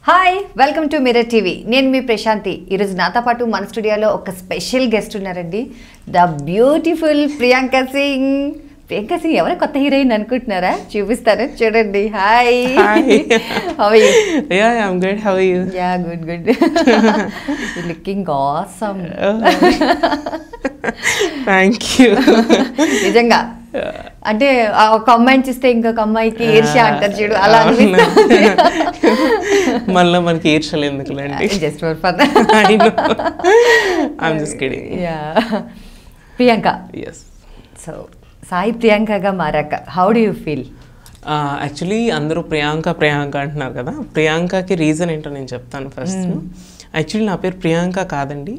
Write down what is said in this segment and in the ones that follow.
Hi welcome to Mirror TV. నేను మీ ప్రశాంతి. ఈరోజు నాతో పాటు మన స్టూడియోలో ఒక స్పెషల్ గెస్ట్ ఉన్నారండి, ద బ్యూటిఫుల్ ప్రియాంక సింగ్. ప్రియాంక సింగ్ ఎవరో కొత్త హీరోయిన్ అనుకుంటున్నారా? చూపిస్తాను, చూడండి. Hi, how are you? Yeah, I'm good. How are you? Yeah, good. You're looking awesome. Thank you. నిజంగా అంటే ఒక అమ్మాయిని చూస్తే ఇంకొక అమ్మాయికి ఈర్ష్య అంటారు చూడు, అలా అనిపిస్తుంది. మళ్ళీ మనకి ఈర్ష్యలు ఎందుకులేండి, just for fun. I'm just kidding. Priyanka, Yes. So Sai ప్రియాంకగా మారాక how do you feel? Actually అందరూ ప్రియాంక అంటున్నారు కదా. ప్రియాంకకి రీజన్ ఏంటో నేను చెప్తాను ఫస్ట్. యాక్చువల్లీ నా పేరు ప్రియాంక కాదండి,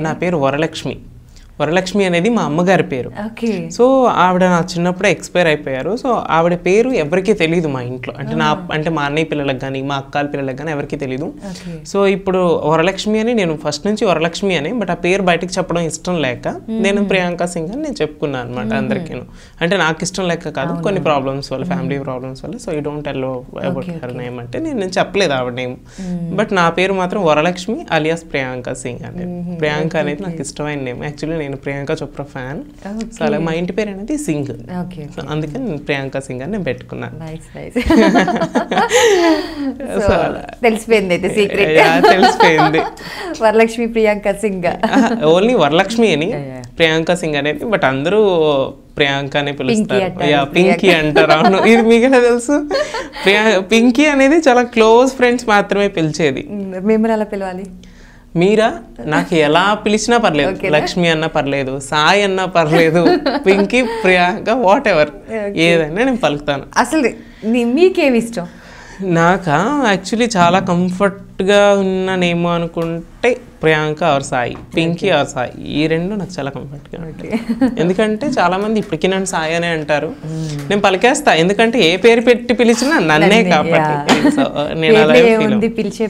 నా పేరు వరలక్ష్మి. వరలక్ష్మి అనేది మా అమ్మగారి పేరు. సో ఆవిడ నా చిన్నప్పుడే ఎక్స్పైర్ అయిపోయారు. సో ఆవిడ పేరు ఎవరికీ తెలియదు మా ఇంట్లో, అంటే మా అన్నయ్య పిల్లలకు కానీ మా అక్కల పిల్లలకు కానీ ఎవరికీ తెలియదు. సో ఇప్పుడు వరలక్ష్మి అని నేను ఫస్ట్ నుంచి వరలక్ష్మి అని, బట్ ఆ పేరు బయటకు చెప్పడం ఇష్టం లేక నేను ప్రియాంక సింగ్ అని నేను చెప్పుకున్నాను అనమాట అందరికీ. అంటే నాకు ఇష్టం లేక కాదు, కొన్ని ప్రాబ్లమ్స్ వల్ల, ఫ్యామిలీ ప్రాబ్లమ్స్ వల్ల. So you don't allow about her name అంటే నేను చెప్పలేదు ఆవిడ నేమ్, బట్ నా పేరు మాత్రం వరలక్ష్మి అలియాస్ ప్రియాంక సింగ్ అనేది. ప్రియాంక అనేది నాకు ఇష్టమైన నేమ్. యాక్చువల్లీ నేను ప్రియాంక చోప్రా ఫ్యాన్. సో అలా మా ఇంటి పేరు అనేది సింగ్, అందుకని నేను ప్రియాంక సింగ్ అని నేను పెట్టుకున్నాను. తెలిసిపోయింది అయితే సీక్రెట్. తెలిసిపోయింది వరలక్ష్మి ప్రియాంక సింగ్. ఓన్లీ వరలక్ష్మి అని, ప్రియాంక సింగ్ అనేది, బట్ అందరూ ప్రియాంక అనే పిలుస్తారు. పింకీ అంటారు. అవును, ఇది మీకు తెలుసు. పింకీ అనేది చాలా క్లోజ్ ఫ్రెండ్స్ మాత్రమే పిలిచేది. మేము అలా పిలవాలి. మీరా నాకు ఎలా పిలిచినా పర్లేదు, లక్ష్మి అన్నా పర్లేదు, సాయి అన్నా పర్లేదు, పింకీ, ప్రియాంక, వాట్ ఎవర్ ఏదైనా నేను పలుకుతాను. అసలు మీకేమి ఇష్టం? నాకా యాక్చువల్లీ చాలా కంఫర్ట్గా ఉన్నానేమో అనుకుంటే ప్రియాంక ఆర్ సాయి, పింకీ ఆర్ సాయి, ఈ రెండు నాకు చాలా కంఫర్ట్గా ఉంటాయి. ఎందుకంటే చాలా మంది ఇప్పటికీ నన్ను సాయి అనే అంటారు, నేను పలికేస్తా, ఎందుకంటే ఏ పేరు పెట్టి పిలిచినా నన్నే కాబట్టి. నేను అలా పిలిచే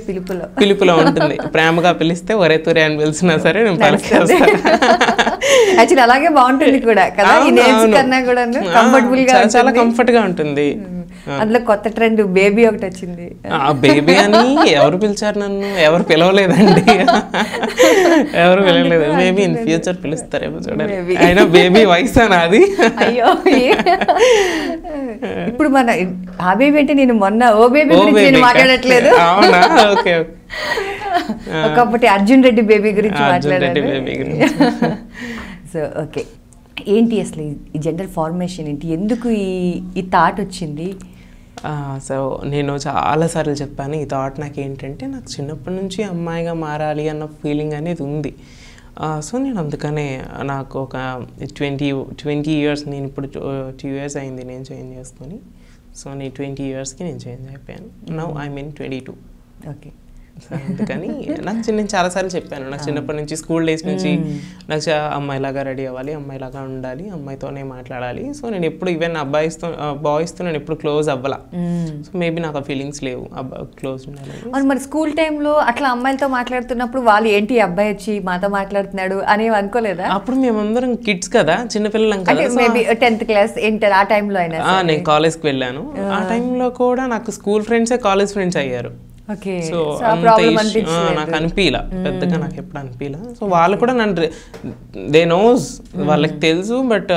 పిలుపులో ఉంటుంది. ప్రేమగా పిలిస్తే ఒరే తురే అని పిలిచినా సరే నేను పలికేస్తా. యాక్చువల్లీ అలాగే బాగుంటుంది కూడా కదా, చాలా కంఫర్ట్ గా ఉంటుంది. అందులో కొత్త ట్రెండ్ బేబీ ఒకటి వచ్చింది. బేబీ అని ఎవరు పిలిచారు నన్ను? ఎవరు పిలవలేదండి, ఎవరు పిలవలేదు. మేబీ ఇన్ ఫ్యూచర్ పిలుస్తారేమో చూడండి. అయినా బేబీ వయసు నాది. అయ్యో, ఇప్పుడు మన ఆ బేబీ అంటే నేను మొన్న ఓ బేబీ గురించి నేను మాట్లాడట్లేదు. అవునా? ఓకే. ఒకప్పటి అర్జున్ రెడ్డి బేబీ గురించి మాట్లాడాలి. సో ఓకే, ఏంటి అసలు ఈ జెండర్ ఫార్మేషన్ ఏంటి? ఎందుకు ఈ థాట్ వచ్చింది? సో నేను చాలాసార్లు చెప్పాను, ఈ థాట్ నాకు ఏంటంటే, నాకు చిన్నప్పటి నుంచి అమ్మాయిగా మారాలి అన్న ఫీలింగ్ అనేది ఉంది. సో నేను అందుకనే నాకు ఒక 20 years, నేను ఇప్పుడు 2 years అయింది నేను చేంజ్ చేసుకొని. సో నేను 20 yearsకి నేను చేంజ్ అయిపోయాను. Now I mean 22. ఓకే. అందుకని నాకు నేను చాలాసార్లు చెప్పాను, నాకు చిన్నప్పటి నుంచి స్కూల్ డేస్ నుంచి నాకు అమ్మాయిలాగా రెడీ అవ్వాలి, అమ్మాయిలాగా ఉండాలి, అమ్మాయితోనే మాట్లాడాలి. సో నేను ఎప్పుడు ఈవెన్ బాయ్స్తో నేను ఎప్పుడు క్లోజ్ అవ్వాల. సో మేబీ నాకు ఆ ఫీలింగ్స్ లేవు క్లోజ్ ఉండాలి. మరి స్కూల్ టైంలో అట్లా అమ్మాయిలతో మాట్లాడుతున్నప్పుడు వాళ్ళు ఏంటి అబ్బాయి వచ్చి మాతో మాట్లాడుతున్నాడు అని అనుకోలేదా? అప్పుడు మేమందరం కిడ్స్ కదా, చిన్నపిల్లలం కదా. మేబీ 10th class, ఇంటర్ ఆ టైంలో అయినా. నేను కాలేజ్కి వెళ్ళాను, ఆ టైంలో కూడా నాకు స్కూల్ ఫ్రెండ్సే కాలేజ్ ఫ్రెండ్స్ అయ్యారు. సో నాకు అనిపించలా పెద్దగా, నాకు ఎప్పుడు అనిపించలా. సో వాళ్ళు కూడా నన్ను దే నోస్, వాళ్ళకి తెలుసు, బట్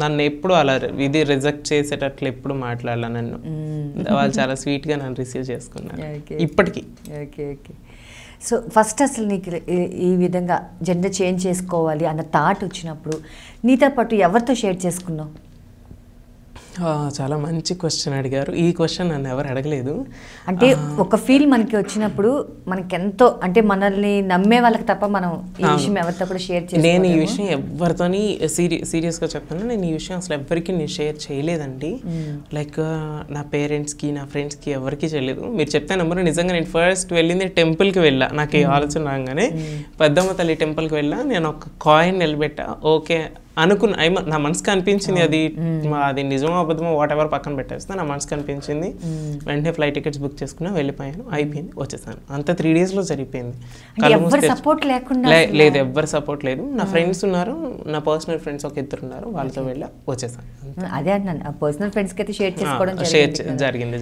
నన్ను ఎప్పుడు అలా ఇది రిజెక్ట్ చేసేటట్లు ఎప్పుడు మాట్లాడాల నన్ను. వాళ్ళు చాలా స్వీట్గా నన్ను రిసీవ్ చేసుకున్నారు ఇప్పటికీ. ఓకే. సో ఫస్ట్ అసలు నీకు ఈ విధంగా జెండర్ చేంజ్ చేసుకోవాలి అన్న థాట్ వచ్చినప్పుడు నీతో పాటు ఎవరితో షేర్ చేసుకున్నావు? చాలా మంచి క్వశ్చన్ అడిగారు. ఈ క్వశ్చన్ నన్ను ఎవరు అడగలేదు. అంటే ఒక ఫీల్ మనకి వచ్చినప్పుడు మనకి ఎంతో, అంటే మనల్ని నమ్మే వాళ్ళకి తప్ప మనం ఈ విషయం ఎవరితో కూడా షేర్ చేయాలి. నేను ఈ విషయం ఎవరితోని సీరియస్గా చెప్తాను, నేను ఈ విషయం అసలు ఎవరికి నేను షేర్ చేయలేదండి. లైక్ నా పేరెంట్స్కి, నా ఫ్రెండ్స్కి ఎవరికి చేయలేదు. మీరు చెప్తే నెంబర్, నిజంగా నేను ఫస్ట్ వెళ్ళింది టెంపుల్కి వెళ్ళా. నాకు ఈ ఆలోచన రాగానే పెద్దమ్మ తల్లి టెంపుల్కి వెళ్ళా. నేను ఒక కాయిన్ నిలబెట్టా, ఓకే అనుకున్న నా మనసుకు అనిపించింది, అది నిజమో అబద్ధమో వాట్ ఎవర్ పక్కన పెట్టేస్తే నా మనసుకు అనిపించింది. వెంటనే ఫ్లైట్ టికెట్స్ బుక్ చేసుకున్నా, వెళ్ళిపోయాను, అయిపోయింది, వచ్చేసాను. అంత 3 days లో సరిపోయింది. లేదు, ఎవ్వరు సపోర్ట్ లేదు. నా ఫ్రెండ్స్ ఉన్నారు, నా పర్సనల్ ఫ్రెండ్స్ ఒక 2 ఉన్నారు, వాళ్ళతో వెళ్ళి వచ్చేసాను. అదే అన్నాను, పర్సనల్ ఫ్రెండ్స్ కి షేర్ చేసుకోవడం జరిగింది.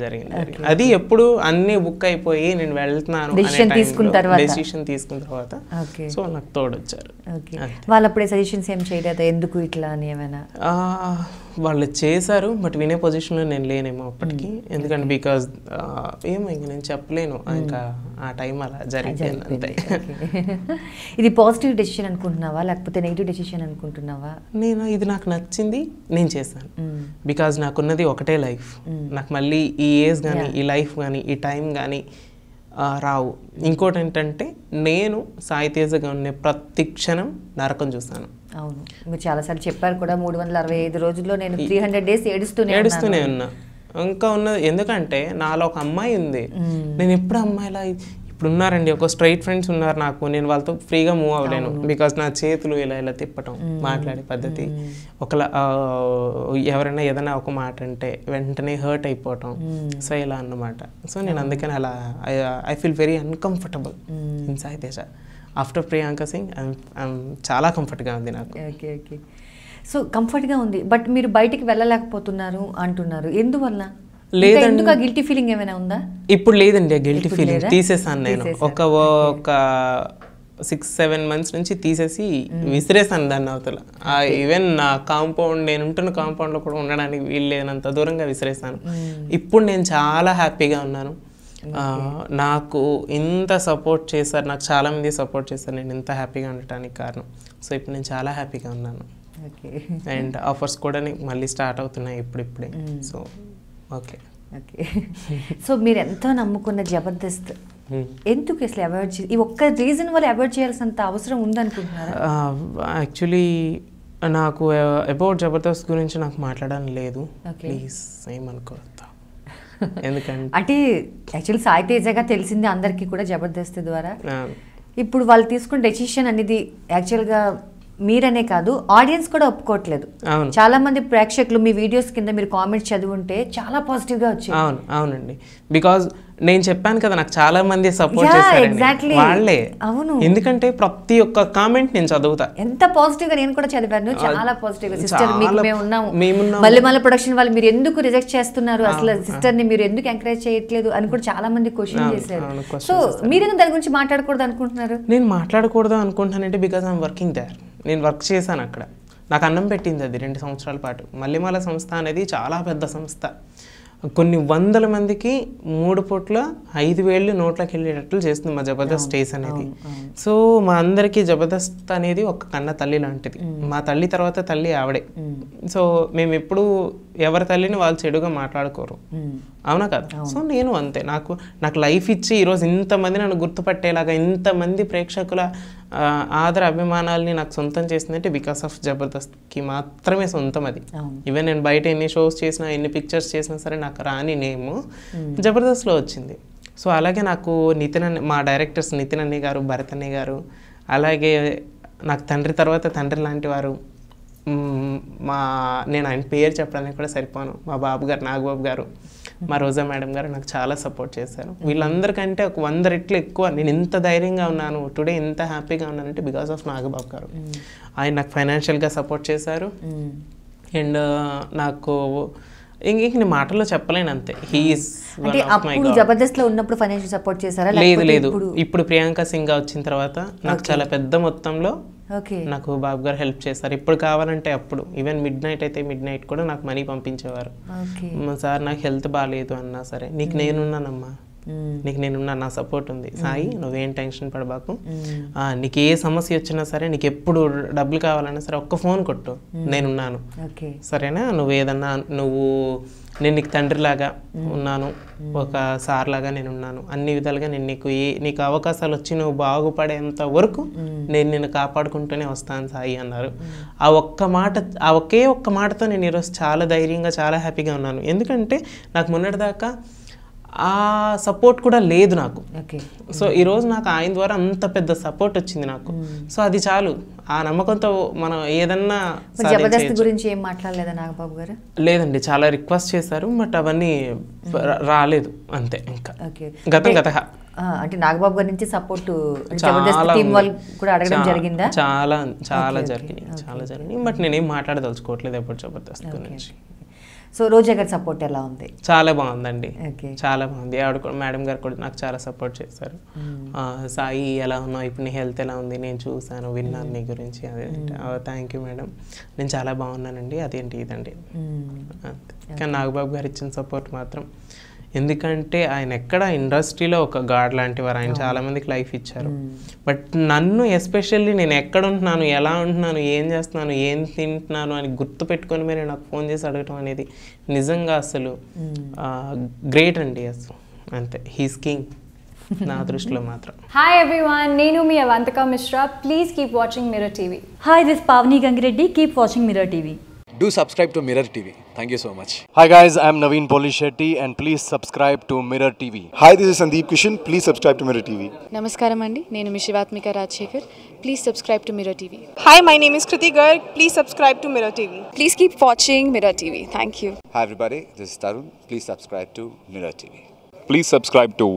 అది ఎప్పుడు అన్ని బుక్ అయిపోయి నేను వెళ్తున్నాను డెసిషన్ తీసుకున్న తర్వాత సో నాకు తోడొచ్చారు. వాళ్ళు అప్పుడే సజెషన్స్ ఏం చేయలేదు ఎందుకు ఇట్లా అని ఏమైనా? వాళ్ళు చేశారు, బట్ వినే పొజిషన్లో నేను లేనేమో అప్పటికి. ఎందుకంటే బికాజ్ ఏమో ఇంక నేను చెప్పలేను, ఇంకా ఆ టైం అలా జరిగింది అంతే. ఇది పాజిటివ్ డెసిషన్ అనుకుంటున్నావా లేకపోతే నెగిటివ్ డెసిషన్ అనుకుంటున్నావా? ఇది నాకు నచ్చింది, నేను చేశాను. బికాజ్ నాకున్నది ఒకటే లైఫ్, నాకు మళ్ళీ ఈ ఏజ్ కానీ ఈ లైఫ్ కానీ ఈ టైం కానీ రావు. ఇంకోటి ఏంటంటే నేను సాయి తేజగా ఉన్న ప్రతి క్షణం నరకం చూస్తాను. అవును, మీరు చాలాసార్లు చెప్పారు కూడా, 365 రోజుల్లో నేను 300 days ఏడుస్తూనే ఉన్నా. ఇంకా ఉన్నది ఎందుకంటే నాలో ఒక అమ్మాయి ఉంది, నేను ఎప్పుడు అమ్మాయిలా ఇప్పుడు ఉన్నారండి, ఒక స్ట్రైట్ ఫ్రెండ్స్ ఉన్నారు నాకు, నేను వాళ్ళతో ఫ్రీగా మూవ్ అవ్వలేను. బికాజ్ నా చేతులు ఇలా తిప్పటం, మాట్లాడే పద్ధతి, ఎవరైనా ఏదైనా ఒక మాట అంటే వెంటనే హర్ట్ అయిపోవటం, సో ఇలా అన్నమాట. సో నేను అందుకని అలా I feel very uncomfortable in Sai Teja. After Priyanka Singh చాలా కంఫర్ట్గా ఉంది నాకు. ఓకే ఓకే, సో కంఫర్ట్గా ఉంది, బట్ మీరు బయటికి వెళ్ళలేకపోతున్నారు అంటున్నారు, ఎందువల్ల? లేదండి, గిల్టీ ఫీలింగ్ ఏమైనా ఉందా? ఇప్పుడు లేదండి, గిల్టీ ఫీలింగ్ తీసేసాను నేను. ఒక 6-7 months నుంచి తీసేసి విసిరేసాను దాన్ని అవతల. ఈవెన్ నా కాంపౌండ్, నేను ఉంటున్న కాంపౌండ్లో కూడా ఉండడానికి వీలు లేనంత దూరంగా విసిరేసాను. ఇప్పుడు నేను చాలా హ్యాపీగా ఉన్నాను. నాకు ఇంత సపోర్ట్ చేశారు, నాకు చాలామంది సపోర్ట్ చేశారు నేను ఇంత హ్యాపీగా ఉండటానికి కారణం. సో ఇప్పుడు నేను చాలా హ్యాపీగా ఉన్నాను. అండ్ ఆఫర్స్ కూడా మళ్ళీ స్టార్ట్ అవుతున్నాయి ఇప్పుడిప్పుడే. So okay. సో మీరు ఎంతో నమ్ముకున్న జబర్దస్త్ ఎందుకు అసలు అవాయిడ్ చేయాలి? ఈ ఒక్క రీజన్ వల్ల అవాయిడ్ చేయాల్సినంత అవసరం ఉందనుకుంటున్నారా? యాక్చువల్లీ నాకు అబౌట్ జబర్దస్త్ గురించి నాకు మాట్లాడాలని లేదు, ప్లీజ్ ఏమనుకోవద్దు. ఎందుకంటే అంటే యాక్చువల్లీ సాయి తేజగా తెలిసింది అందరికీ కూడా జబర్దస్త్ ద్వారా. ఇప్పుడు వాళ్ళు తీసుకున్న డెసిషన్ అనేది యాక్చువల్గా మీరనే కాదు, ఆడియన్స్ కూడా ఒప్పుకోవట్లేదు. చాలా మంది ప్రేక్షకులు మీ వీడియోస్ కింద మీరు కామెంట్స్ చదివింటే చాలా పాజిటివ్ గా వచ్చాయి. అవునండి, బికాజ్ నేను చెప్పాను కదా, నాకు చాలా మంది సపోర్ట్ చేశారు వాళ్ళే. అవును, ఎందుకంటే ప్రతి ఒక్క కామెంట్ నేను చదువుతా. ఎంత పాజిటివ్ గా నేను కూడా చదివాను, చాలా పాజిటివ్ గా. సిస్టర్ మేము ఉన్నాము, మల్లెమాల ప్రొడక్షన్ వాళ్ళు మీరు ఎందుకు రిజెక్ట్ చేస్తున్నారు, అసలు సిస్టర్ ని మీరు ఎందుకు ఎంకరేజ్ చేయట్లేదు అని కూడా చాలా మంది క్వశ్చన్ చేశారు. సో మీరెందుకు దాని గురించి మాట్లాడకూడదు అనుకుంటున్నారు? నేను మాట్లాడకూడదు అనుకుంటున్నానంటే బికాజ్ ఐఎమ్ వర్కింగ్ దేర్. నేను వర్క్ చేశాను అక్కడ, నాకు అన్నం పెట్టింది అది 2 సంవత్సరాల పాటు. మల్లెమాల సంస్థ అనేది చాలా పెద్ద సంస్థ, కొన్ని వందల మందికి 3 పూట్ల 5,000 నోట్లోకి వెళ్ళేటట్లు చేస్తుంది మా జబర్దస్త్ స్టేజ్ అనేది. సో మా అందరికీ జబర్దస్త్ అనేది ఒక కన్న తల్లి లాంటిది. మా తల్లి తర్వాత తల్లి ఆవిడే. సో మేము ఎప్పుడు ఎవరి తల్లిని వాళ్ళు చెడుగా మాట్లాడుకోరు, అవునా కదా? సో నేను అంతే, నాకు లైఫ్ ఇచ్చి ఈరోజు ఇంతమంది నన్ను గుర్తుపట్టేలాగా, ఇంతమంది ప్రేక్షకుల ఆదర అభిమానాల్ని నాకు సొంతం చేసిందంటే బికాస్ ఆఫ్ జబర్దస్త్కి మాత్రమే సొంతం అది. ఈవెన్ నేను బయట ఎన్ని షోస్ చేసినా, ఎన్ని పిక్చర్స్ చేసినా సరే నాకు రాని నేమ్ జబర్దస్త్లో వచ్చింది. సో అలాగే నాకు మా డైరెక్టర్స్ నితిన్ అన్నయ్య గారు, భరత్ అన్నయ్య గారు, అలాగే నాకు తండ్రి తర్వాత తండ్రి లాంటి వారు, నేను ఆయన పేరు చెప్పడానికి కూడా సరిపోను, మా బాబు గారు నాగబాబు గారు, మా రోజా మేడం గారు నాకు చాలా సపోర్ట్ చేశారు. వీళ్ళందరికంటే ఒక 100 రెట్లు ఎక్కువ నేను ఇంత ధైర్యంగా ఉన్నాను, టుడే ఇంత హ్యాపీగా ఉన్నానంటే బికాస్ ఆఫ్ నాగబాబు గారు. ఆయన నాకు ఫైనాన్షియల్గా సపోర్ట్ చేశారు. అండ్ నాకు ఇంక నేను మాటల్లో చెప్పలేను అంతే. జబర్దస్త్ లో ఉన్నప్పుడు ఫైనాన్షియల్ సపోర్ట్ చేశారా? లేదు, ఇప్పుడు ప్రియాంక సింగ్ వచ్చిన తర్వాత నాకు చాలా పెద్ద మొత్తంలో నాకు బాబు గారు హెల్ప్ చేస్తారు. ఇప్పుడు కావాలంటే అప్పుడు, ఈవెన్ మిడ్ నైట్ కూడా నాకు మనీ పంపించేవారు. సార్ నాకు హెల్త్ బాగాలేదు అన్నా సరే, నీకు నేనున్నానమ్మా, నీకు నేనున్నా, నా సపోర్ట్ ఉంది, సాయి నువ్వేం టెన్షన్ పడబాకు, నీకు ఏ సమస్య వచ్చినా సరే, నీకు ఎప్పుడు డబ్బులు కావాలన్నా సరే ఒక్క ఫోన్ కొట్టు, నేనున్నాను, సరేనా? నేను నీకు తండ్రిలాగా ఉన్నాను, ఒక సార్ లాగా నేను ఉన్నాను, అన్ని విధాలుగా నేను నీకు అవకాశాలు వచ్చి నువ్వు బాగుపడేంత వరకు నేను నిన్ను కాపాడుకుంటూనే వస్తాను సాయి అన్నారు. ఒకే ఒక్క మాటతో నేను ఈరోజు చాలా ధైర్యంగా చాలా హ్యాపీగా ఉన్నాను. ఎందుకంటే నాకు మొన్నటిదాకా ఆ సపోర్ట్ కూడా లేదు నాకు. ఓకే. సో ఈరోజు నాకు ఆయన ద్వారా అంత పెద్ద సపోర్ట్ వచ్చింది నాకు. సో అది చాలు. ఆ నమ్మకంతో మనం ఏదన్నా జబర్దస్త్ గురించి ఏం మాట్లాడలేదా నాగబాబు గారు? లేదండి, చాలా రిక్వెస్ట్ చేశారు, బట్ అవన్నీ రాలేదు అంతే. ఇంకా గతం గత అంటే నాగబాబు గారి నుంచి సపోర్ట్ జబర్దస్త్ టీం వాళ్ళు కూడా అడగడం జరిగిందా? చాలా చాలా జరిగినాయి, బట్ నేనేం మాట్లాడదలుచుకోవట్లేదు ఎప్పుడు జబర్దస్త్ గురించి. సో రోజా గారి సపోర్ట్ ఎలా ఉంది? చాలా బాగుందండి, చాలా బాగుంది. ఆవిడ కూడా, మేడం గారు కూడా నాకు చాలా సపోర్ట్ చేశారు. సాయి ఎలా ఉన్నావు, ఇప్పుడు నీ హెల్త్ ఎలా ఉంది, నేను చూసాను, విన్నాను నీ గురించి, అదే థ్యాంక్ యూ మేడం, నేను చాలా బాగున్నానండి, అదేంటి ఇదండి అంతే. కానీ నాగబాబు గారు ఇచ్చిన సపోర్ట్ మాత్రం, ఎందుకంటే ఆయన ఎక్కడ ఇండస్ట్రీలో ఒక గాడ్ లాంటి వారు, ఆయన చాలామందికి లైఫ్ ఇచ్చారు. బట్ నన్ను ఎస్పెషల్లీ నేను ఎక్కడ ఉంటున్నాను, ఎలా ఉంటున్నాను, ఏం చేస్తున్నాను, ఏం తింటున్నాను అని గుర్తు పెట్టుకొని మీరు నాకు ఫోన్ చేసి అడగటం అనేది నిజంగా అసలు గ్రేట్ అండి. అసలు అంతే, హీస్ కింగ్ నా దృష్టిలో మాత్రం. Hi everyone, నేను మీ Avantika Mishra. Please keep watching Mirror TV. Hi, this is Pavni Gangireddy. Keep watching Mirror TV. Do subscribe to Mirror TV. Thank you so much. Hi guys, I'm Naveen Polishetty and please subscribe to Mirror TV. Hi, this is Sandeep Kishan. Please subscribe to Mirror TV. నమస్కారం అండి, నేను మీ Shivathmika Rajasekhar. Please subscribe to Mirror TV. Hi, my name is Kriti Garg. Please subscribe to Mirror TV. Please keep watching mirror TV. Thank you. Hi everybody, this is Tarun. Please subscribe to Mirror TV. Please subscribe to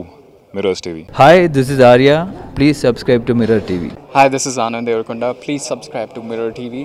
Mirrors TV. Hi, this is Arya. Please subscribe to Mirror TV. Hi, this is Anand Devarakonda. Please subscribe to Mirror TV.